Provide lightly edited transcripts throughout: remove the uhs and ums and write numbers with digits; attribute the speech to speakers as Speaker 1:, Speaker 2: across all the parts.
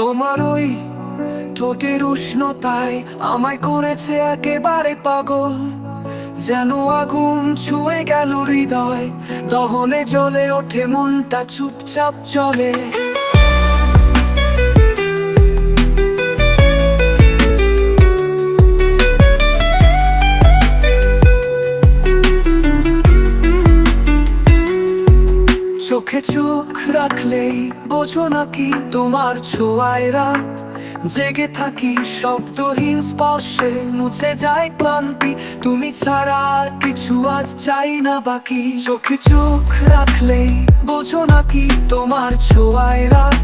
Speaker 1: তোমার ওই ঠোঁটের উষ্ণতায় আমায় করেছে একেবারে পাগল, যেন আগুন ছুঁয়ে গেল হৃদয়, দহনে জ্বলে ওঠে মনটা চুপচাপ চলে। চোখে চোখ রাখলেই বোঝো নাকি তোমার ছোঁয়ায় রাত জেগে থাকি, শব্দহীন স্পর্শে মুছে যায় ক্লান্তি, তুমি ছাড়া আর কিছু আজ চাই না বাকি। চোখে চোখ রাখলেই বোঝো নাকি তোমার ছোঁয়ায় রাত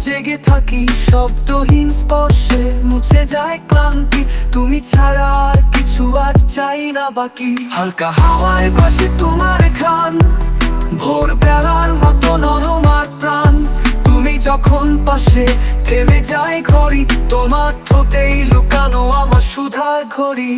Speaker 1: জেগে থাকি, শব্দহীন স্পর্শে মুছে যায় ক্লান্তি, তুমি ছাড়া আর কিছু আজ চাই না বাকি। হালকা হাওয়ায় ভাসে তোমার ঘ্রাণ, ভোর বেলার মতো নরম আর প্রাণ, তুমি যখন পাশে থেমে যায় ঘড়ি, তোমার ঠোঁটেই লুকানো আমার সুধার ঘড়ি।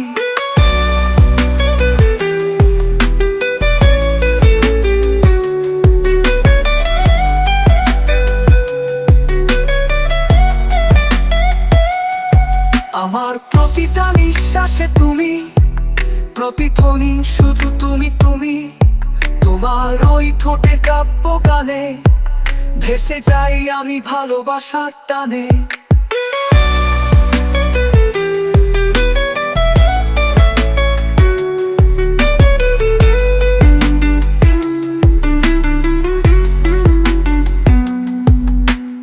Speaker 1: আমার প্রতিটা নিঃশ্বাসে তুমি, প্রতিধ্বনি শুধু তুমি তুমি, তোমার ওই ঠোঁটে কাব্য গানে ভেসে যাই আমি ভালোবাসার টানে।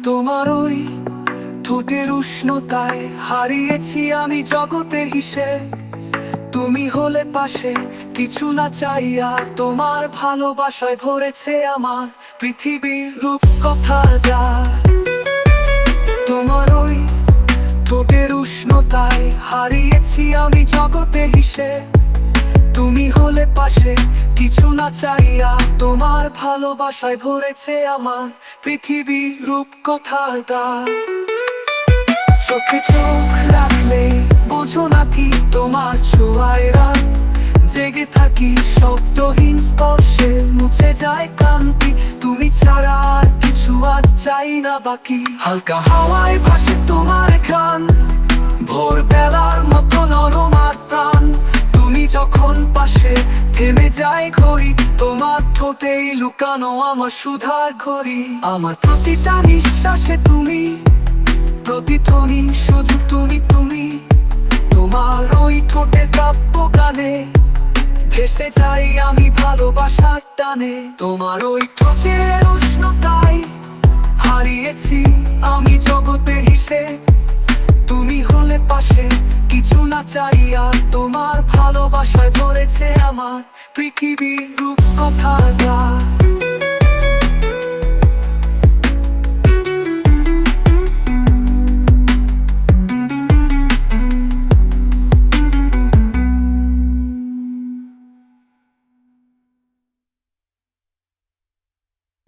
Speaker 1: তোমার ওই ঠোঁটের উষ্ণতায় হারিয়েছি আমি জগতে হিসেব, তুমি হলে পাশে কিছু না চাই আর, তোমার ভালোবাসায় ভরেছে আমার পৃথিবীর রূপকথার দ্বার। তোমার ওই ঠোঁটের উষ্ণতায় হারিয়েছি আমি জগতে হিসেব, তুমি হলে পাশে কিছু না চাই আর, তোমার ভালোবাসায় ভরেছে আমার পৃথিবীর রূপকথার দ্বার। চোখে চোখ রাখলে বোঝো নাকি তোমার ছোঁয়ায় রাত জেগে থাকি, শব্দহীন স্পর্শে মুছে যায় ক্লান্তি, তুমি ছাড়া আর কিছু আজ চাই না বাকি। হালকা হাওয়ায় ভাসে তোমার ঘ্রাণ, ভোর বেলার মতো নরম আর প্রাণ, তুমি যখন পাশে থেমে যায় ঘড়ি, তোমার ঠোঁটেই লুকানো আমার সুধার ঘড়ি। আমার প্রতিটা নিঃশ্বাসে তুমি, প্রতিধ্বনি শুধু তুমি তুমি, তোমার ওই ঠোঁটে কাব্য গানে ভেসে যাই আমি ভালোবাসার টানে। তোমার ওই ঠোঁটের উষ্ণতায় হারিয়েছি আমি জগতে হিসেব, তুমি হলে পাশে কিছু না চাই আর, তোমার ভালোবাসায় ধরেছে আমার পৃথিবীর রূপকথার দ্বার।